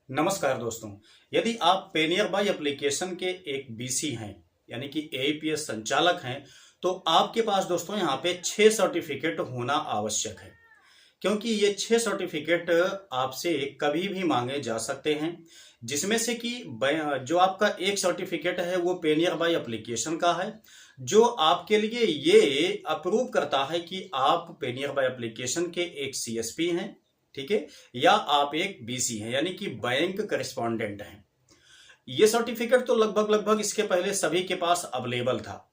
नमस्कार दोस्तों। यदि आप पेनियर बाई एप्लीकेशन के एक बीसी हैं यानी कि एईपीएस संचालक हैं तो आपके पास दोस्तों यहाँ पे 6 सर्टिफिकेट होना आवश्यक है, क्योंकि ये 6 सर्टिफिकेट आपसे कभी भी मांगे जा सकते हैं। जिसमें से कि जो आपका एक सर्टिफिकेट है वो पेनियर बाई एप्लीकेशन का है, जो आपके लिए ये अप्रूव करता है कि आप पेनियर बाई एप्लीकेशन के एक सीएसपी हैं, ठीक है, या आप एक बीसी हैं यानी कि बैंक करेस्पॉन्डेंट हैं। ये सर्टिफिकेट तो लगभग लगभग इसके पहले सभी के पास अवेलेबल था,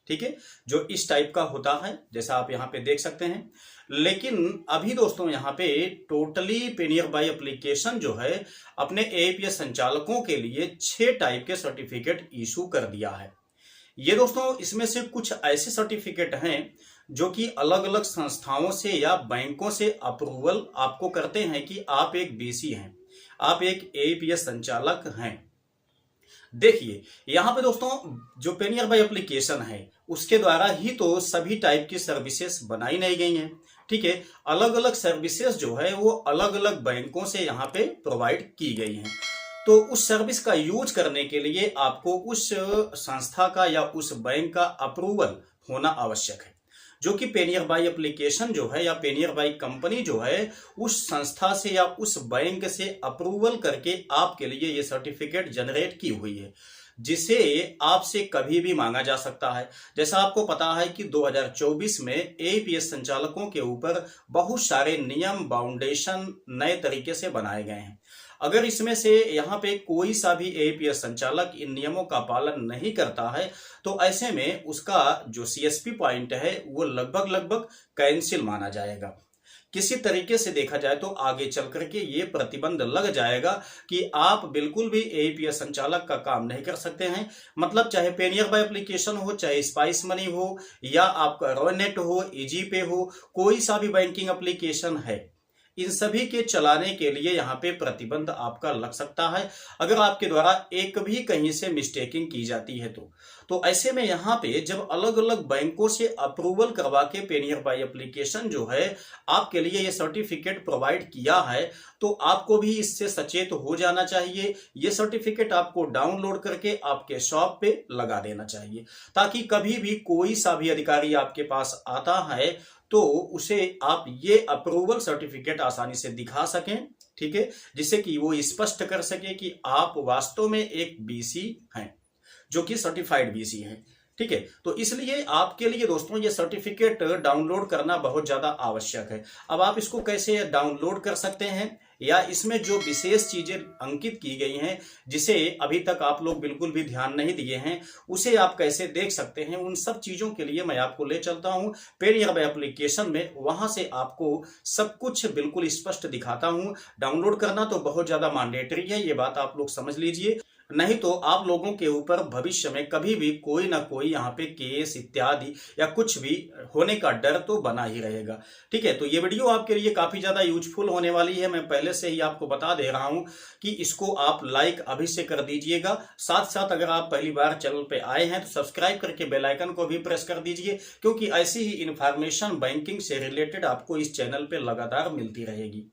ठीक है, जो इस टाइप का होता है जैसा आप यहाँ पे देख सकते हैं। लेकिन अभी दोस्तों यहाँ पे टोटली पेनियर बाई एप्लीकेशन जो है अपने एईपीएस संचालकों के लिए 6 टाइप के सर्टिफिकेट इशू कर दिया है। ये दोस्तों इसमें से कुछ ऐसे सर्टिफिकेट हैं जो कि अलग अलग संस्थाओं से या बैंकों से अप्रूवल आपको करते हैं कि आप एक बीसी हैं, आप एक एईपीएस संचालक हैं। देखिए यहाँ पे दोस्तों जो पेनियर बाई एप्लीकेशन है उसके द्वारा ही तो सभी टाइप की सर्विसेज बनाई नहीं गई हैं, ठीक है। अलग अलग सर्विसेज जो है वो अलग अलग बैंकों से यहाँ पे प्रोवाइड की गई हैं। तो उस सर्विस का यूज करने के लिए आपको उस संस्था का या उस बैंक का अप्रूवल होना आवश्यक है, जो कि पेनियर बाई एप्लीकेशन जो है या पेनियर बाई कंपनी जो है उस संस्था से या उस बैंक से अप्रूवल करके आपके लिए ये सर्टिफिकेट जनरेट की हुई है, जिसे आपसे कभी भी मांगा जा सकता है। जैसा आपको पता है कि 2024 में एईपीएस संचालकों के ऊपर बहुत सारे नियम बाउंडेशन नए तरीके से बनाए गए हैं। अगर इसमें से यहाँ पे कोई सा भी एईपीएस संचालक इन नियमों का पालन नहीं करता है तो ऐसे में उसका जो सीएसपी पॉइंट है वो लगभग लगभग कैंसिल माना जाएगा। किसी तरीके से देखा जाए तो आगे चल करके ये प्रतिबंध लग जाएगा कि आप बिल्कुल भी एईपीएस संचालक का काम नहीं कर सकते हैं। मतलब चाहे पेनियर बाई एप्लीकेशन हो, चाहे स्पाइस मनी हो, या आपका रोनेट हो, इजी पे हो, कोई सा भी बैंकिंग एप्लीकेशन है, इन सभी के चलाने के लिए यहाँ पे प्रतिबंध आपका लग सकता है अगर आपके द्वारा एक भी कहीं से मिस्टेकिंग की जाती है तो ऐसे में यहाँ पे जब अलग अलग बैंकों से अप्रूवल करवा के पेनियर बाई एप्लीकेशन जो है आपके लिए ये सर्टिफिकेट प्रोवाइड किया है तो आपको भी इससे सचेत हो जाना चाहिए। ये सर्टिफिकेट आपको डाउनलोड करके आपके शॉप पे लगा देना चाहिए, ताकि कभी भी कोई सा भी अधिकारी आपके पास आता है तो उसे आप ये अप्रूवल सर्टिफिकेट आसानी से दिखा सकें, ठीक है, जिससे कि वो स्पष्ट कर सके कि आप वास्तव में एक बीसी हैं, जो कि सर्टिफाइड बीसी हैं, ठीक है। तो इसलिए आपके लिए दोस्तों ये सर्टिफिकेट डाउनलोड करना बहुत ज्यादा आवश्यक है। अब आप इसको कैसे डाउनलोड कर सकते हैं या इसमें जो विशेष चीजें अंकित की गई हैं जिसे अभी तक आप लोग बिल्कुल भी ध्यान नहीं दिए हैं, उसे आप कैसे देख सकते हैं, उन सब चीजों के लिए मैं आपको ले चलता हूं पेनियर बाई एप्लीकेशन में। वहां से आपको सब कुछ बिल्कुल स्पष्ट दिखाता हूं। डाउनलोड करना तो बहुत ज्यादा मैंडेटरी है, ये बात आप लोग समझ लीजिए, नहीं तो आप लोगों के ऊपर भविष्य में कभी भी कोई ना कोई यहाँ पे केस इत्यादि या कुछ भी होने का डर तो बना ही रहेगा, ठीक है। तो ये वीडियो आपके लिए काफी ज्यादा यूजफुल होने वाली है। मैं पहले से ही आपको बता दे रहा हूं कि इसको आप लाइक अभी से कर दीजिएगा। साथ साथ अगर आप पहली बार चैनल पे आए हैं तो सब्सक्राइब करके बेल आइकन को भी प्रेस कर दीजिए, क्योंकि ऐसी ही इंफॉर्मेशन बैंकिंग से रिलेटेड आपको इस चैनल पे लगातार मिलती रहेगी।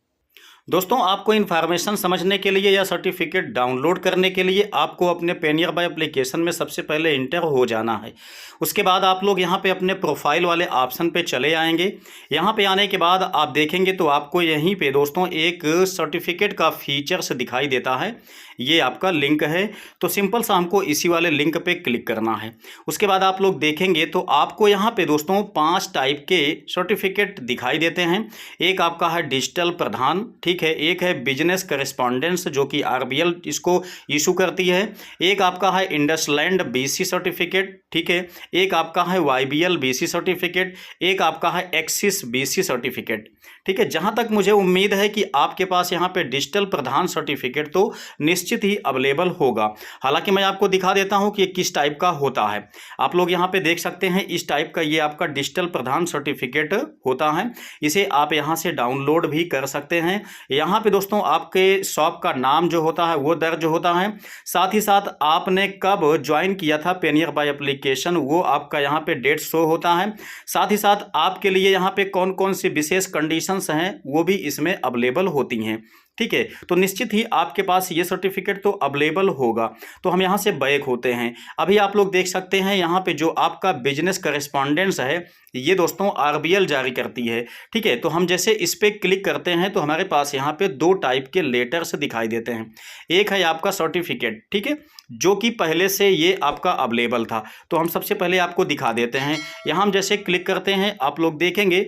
दोस्तों आपको इन्फॉर्मेशन समझने के लिए या सर्टिफिकेट डाउनलोड करने के लिए आपको अपने पेनियर बाई एप्लीकेशन में सबसे पहले इंटर हो जाना है। उसके बाद आप लोग यहाँ पे अपने प्रोफाइल वाले ऑप्शन पे चले आएंगे। यहाँ पे आने के बाद आप देखेंगे तो आपको यहीं पे दोस्तों एक सर्टिफिकेट का फीचर्स दिखाई देता है, ये आपका लिंक है। तो सिंपल सा हमको इसी वाले लिंक पे क्लिक करना है। उसके बाद आप लोग देखेंगे तो आपको यहाँ पे दोस्तों 5 टाइप के सर्टिफिकेट दिखाई देते हैं। एक आपका है डिजिटल प्रधान, ठीक है, एक है बिजनेस करेस्पॉन्डेंस जो कि आरबीएल इसको इशू करती है, एक आपका है इंडसलैंड बीसी सर्टिफिकेट, ठीक है, एक आपका है वाईबीएल बीसी सर्टिफिकेट, एक आपका है एक्सिस बीसी सर्टिफिकेट, ठीक है। जहां तक मुझे उम्मीद है कि आपके पास यहाँ पे डिजिटल प्रधान सर्टिफिकेट तो निश्चित ही अवेलेबल होगा। हालांकि मैं आपको दिखा देता हूं कि ये किस टाइप का होता है। आप लोग यहाँ पे देख सकते हैं इस टाइप का ये आपका डिजिटल प्रधान सर्टिफिकेट होता है। इसे आप यहाँ से डाउनलोड भी कर सकते हैं। यहाँ पे दोस्तों आपके शॉप का नाम जो होता है वो दर्ज होता है, साथ ही साथ आपने कब ज्वाइन किया था पेनियर बाई एप्लीकेशन वो आपका यहाँ पे डेट शो होता है। साथ ही साथ आपके लिए यहाँ पे कौन कौन सी विशेष कंडीशंस हैं वो भी इसमें अवेलेबल होती हैं। ठीक है, तो निश्चित ही आपके पास ये सर्टिफिकेट तो अवेलेबल होगा। तो हम यहाँ से बैक होते हैं। अभी आप लोग देख सकते हैं यहाँ पे जो आपका बिजनेस करेस्पॉन्डेंस है ये दोस्तों आरबीएल जारी करती है। ठीक है, तो हम जैसे इस पर क्लिक करते हैं तो हमारे पास यहाँ पे दो टाइप के लेटर्स दिखाई देते हैं। एक है आपका सर्टिफिकेट, ठीक है, जो कि पहले से ये आपका अवेलेबल था। तो हम सबसे पहले आपको दिखा देते हैं। यहाँ हम जैसे क्लिक करते हैं आप लोग देखेंगे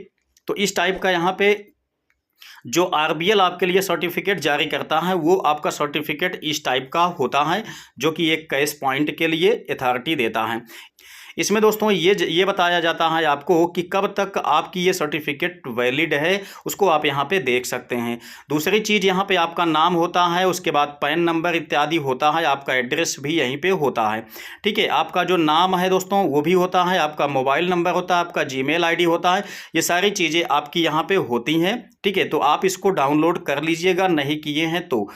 तो इस टाइप का यहाँ पे जो आरबीएल आपके लिए सर्टिफिकेट जारी करता है वो आपका सर्टिफिकेट इस टाइप का होता है, जो कि एक कैश पॉइंट के लिए अथॉरिटी देता है। इसमें दोस्तों ये बताया जाता है आपको कि कब तक आपकी ये सर्टिफिकेट वैलिड है, उसको आप यहाँ पे देख सकते हैं। दूसरी चीज़ यहाँ पे आपका नाम होता है, उसके बाद पैन नंबर इत्यादि होता है, आपका एड्रेस भी यहीं पे होता है। ठीक है, आपका जो नाम है दोस्तों वो भी होता है, आपका मोबाइल नंबर होता है, आपका जीमेल आईडी होता है, ये सारी चीज़ें आपकी यहाँ पे होती हैं। ठीक है, तो आप इसको डाउनलोड कर लीजिएगा, नहीं किए हैं तो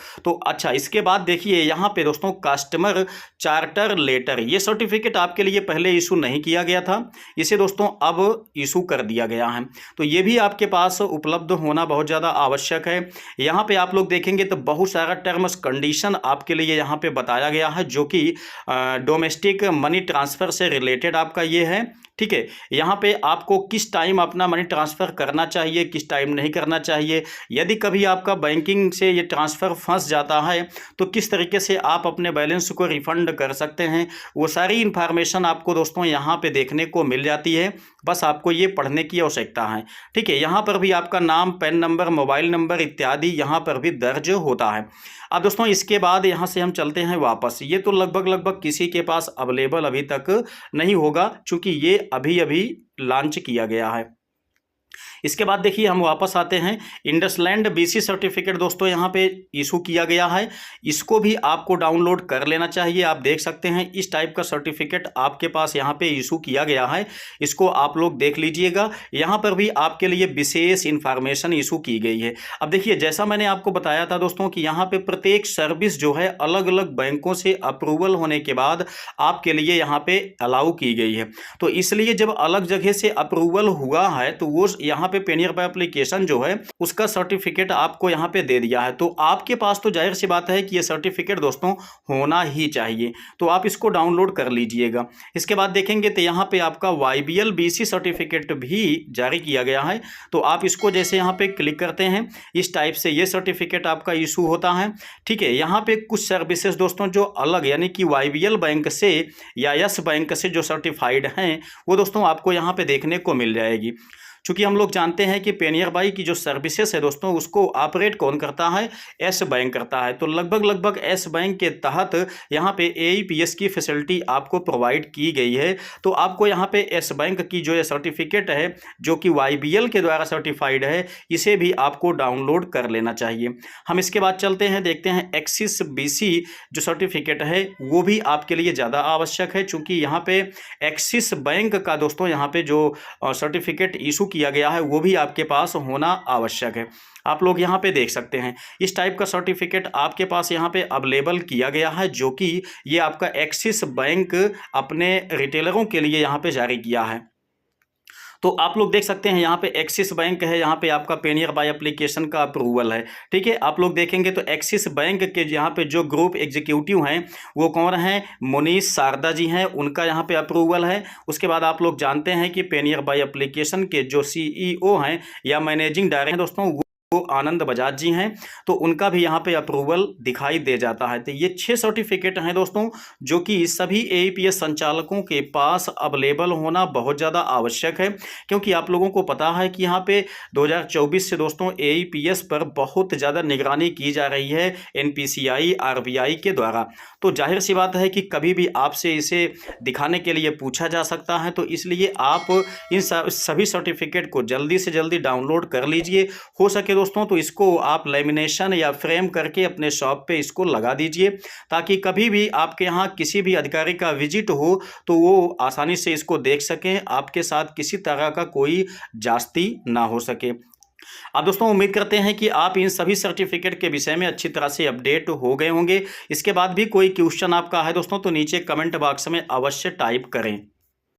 अच्छा। इसके बाद देखिए यहाँ पे दोस्तों कस्टमर चार्टर लेटर, ये सर्टिफिकेट आपके लिए पहले इशू नहीं किया गया था, इसे दोस्तों अब इशू कर दिया गया है। तो ये भी आपके पास उपलब्ध होना बहुत ज़्यादा आवश्यक है। यहाँ पे आप लोग देखेंगे तो बहुत सारा टर्म्स कंडीशन आपके लिए यहाँ पे बताया गया है, जो कि डोमेस्टिक मनी ट्रांसफ़र से रिलेटेड आपका ये है। ठीक है, यहाँ पे आपको किस टाइम अपना मनी ट्रांसफ़र करना चाहिए, किस टाइम नहीं करना चाहिए, यदि कभी आपका बैंकिंग से ये ट्रांसफ़र फंस जाता है तो किस तरीके से आप अपने बैलेंस को रिफ़ंड कर सकते हैं, वो सारी इन्फॉर्मेशन आपको दोस्तों यहाँ पे देखने को मिल जाती है। बस आपको ये पढ़ने की आवश्यकता है। ठीक है, यहाँ पर भी आपका नाम, पैन नंबर, मोबाइल नंबर इत्यादि यहाँ पर भी दर्ज होता है। अब दोस्तों इसके बाद यहाँ से हम चलते हैं वापस। ये तो लगभग किसी के पास अवेलेबल अभी तक नहीं होगा, क्योंकि ये अभी अभी लॉन्च किया गया है। इसके बाद देखिए हम वापस आते हैं। इंडसलैंड बीसी सर्टिफिकेट दोस्तों यहाँ पे इशू किया गया है, इसको भी आपको डाउनलोड कर लेना चाहिए। आप देख सकते हैं इस टाइप का सर्टिफिकेट आपके पास यहाँ पे इशू किया गया है, इसको आप लोग देख लीजिएगा। यहाँ पर भी आपके लिए विशेष इंफॉर्मेशन इशू की गई है। अब देखिए जैसा मैंने आपको बताया था दोस्तों कि यहाँ पे प्रत्येक सर्विस जो है अलग अलग बैंकों से अप्रूवल होने के बाद आपके लिए यहाँ पे अलाउ की गई है। तो इसलिए जब अलग जगह से अप्रूवल हुआ है तो वो यहाँ पे पेनियर बाय एप्लीकेशन जो है उसका सर्टिफिकेट आपको यहाँ पे दे दिया है। तो आपके पास तो जाहिर सी बात है कि ये सर्टिफिकेट दोस्तों होना ही चाहिए, तो आप इसको डाउनलोड कर लीजिएगा। इसके बाद देखेंगे तो यहाँ पे आपका YBL BC सर्टिफिकेट भी जारी किया गया है। तो आप इसको जैसे यहाँ पे क्लिक करते हैं इस टाइप से ये सर्टिफिकेट आपका इशू होता है। ठीक है, यहाँ पे कुछ सर्विसेज दोस्तों जो अलग यानी कि YBL बैंक से या यस बैंक से जो सर्टिफाइड हैं वो दोस्तों आपको यहाँ पे देखने को मिल जाएगी। चूँकि हम लोग जानते हैं कि पेनियर बाई की जो सर्विसेज है दोस्तों उसको ऑपरेट कौन करता है, एस बैंक करता है। तो लगभग एस बैंक के तहत यहाँ पे AEPS की फैसिलिटी आपको प्रोवाइड की गई है। तो आपको यहाँ पे एस बैंक की जो ये सर्टिफिकेट है जो कि YBL के द्वारा सर्टिफाइड है, इसे भी आपको डाउनलोड कर लेना चाहिए। हम इसके बाद चलते हैं, देखते हैं एक्सिस BC जो सर्टिफिकेट है वो भी आपके लिए ज़्यादा आवश्यक है, चूँकि यहाँ पे एक्सिस बैंक का दोस्तों यहाँ पे जो सर्टिफिकेट इशू किया गया है वो भी आपके पास होना आवश्यक है। आप लोग यहाँ पे देख सकते हैं इस टाइप का सर्टिफिकेट आपके पास यहाँ पे अवेलेबल किया गया है, जो कि ये आपका एक्सिस बैंक अपने रिटेलरों के लिए यहाँ पे जारी किया है। तो आप लोग देख सकते हैं यहाँ पे एक्सिस बैंक है, यहाँ पे आपका पेनियर बाय एप्लीकेशन का अप्रूवल है। ठीक है, आप लोग देखेंगे तो एक्सिस बैंक के यहाँ पे जो ग्रुप एग्जीक्यूटिव हैं वो कौन हैं, मुनीश शारदा जी हैं, उनका यहाँ पे अप्रूवल है। उसके बाद आप लोग जानते हैं कि पेनियर बाय एप्लीकेशन के जो CEO हैं या मैनेजिंग डायरेक्टर हैं दोस्तों वो आनंद बजाज जी हैं, तो उनका भी यहाँ पे अप्रूवल दिखाई दे जाता है। तो ये 6 सर्टिफिकेट हैं दोस्तों जो कि सभी AEPS संचालकों के पास अवेलेबल होना बहुत ज़्यादा आवश्यक है, क्योंकि आप लोगों को पता है कि यहाँ पे 2024 से दोस्तों AEPS पर बहुत ज़्यादा निगरानी की जा रही है NPCI RBI के द्वारा। तो जाहिर सी बात है कि कभी भी आपसे इसे दिखाने के लिए पूछा जा सकता है, तो इसलिए आप इन सभी सर्टिफिकेट को जल्दी से जल्दी डाउनलोड कर लीजिए। हो सके दोस्तों तो इसको आप लेमिनेशन या फ्रेम करके अपने शॉप पे इसको लगा दीजिए, ताकि कभी भी आपके यहाँ किसी भी अधिकारी का विजिट हो तो वो आसानी से इसको देख सकें, आपके साथ किसी तरह का कोई जास्ती ना हो सके। अब दोस्तों उम्मीद करते हैं कि आप इन सभी सर्टिफिकेट के विषय में अच्छी तरह से अपडेट हो गए होंगे। इसके बाद भी कोई क्वेश्चन आपका है दोस्तों तो नीचे कमेंट बॉक्स में अवश्य टाइप करें।